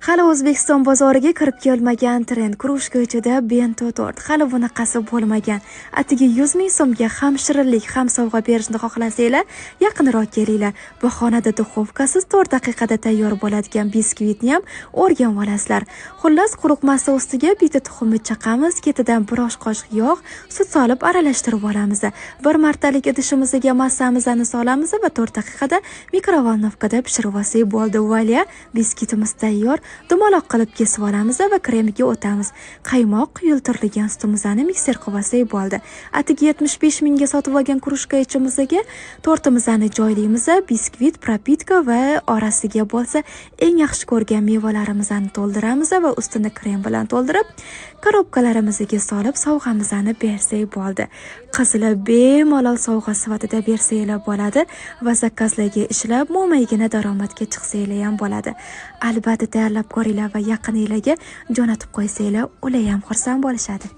Hali O'zbekiston bozoriga kirib kelmagan trend krujka ichida bento tort. Hali bunaqasi bo'lmagan. Atigi 100 ming so'mga ham shirinlik, ham sovg'a berishni xohlasanglar, yaqinroq kelinglar. Bahonada duxovkasiz 4 daqiqada tayyor bo'ladigan biskvitni ham o'rganib olasizlar. Xullas, quruq massa ustiga bitta tuxumni chaqamiz, ketidan bir osh qoshiq yog', sut solib aralashtirib olamiz. Bir martalik idishimizga massamizni solamiz va 4 daqiqada mikrovolnovkada pishirib olsak bo'ldi. Valya, biskvitimiz tayyor. Dumaloq qilib kesib olamiz va kremiga o'tamiz. Qaymoq quyultirilgan sutimizni mikser qilib olsak bo'ldi. Atigi 75 mingga sotib olgan krujka ichimizga tortimizni joylaymiz. Biskvit, propitka va orasiga bo'lsa eng yaxshi ko'rgan mevalarimizni to'ldiramiz va ustini krem bilan to'ldirib, korobkalarimizga solib sovg'amizni bersak bo'ldi. Qizlar bemalol sovg'a sifatida bersanglar bo'ladi va zakazlarga ishlab mo'maygina daromadga chiqsanglar ham bo'ladi. Albatta tayyorlab ko'ringlar va yaqininglarga jo'natib qo'ysanglar, ular ham xursand bo'lishadi.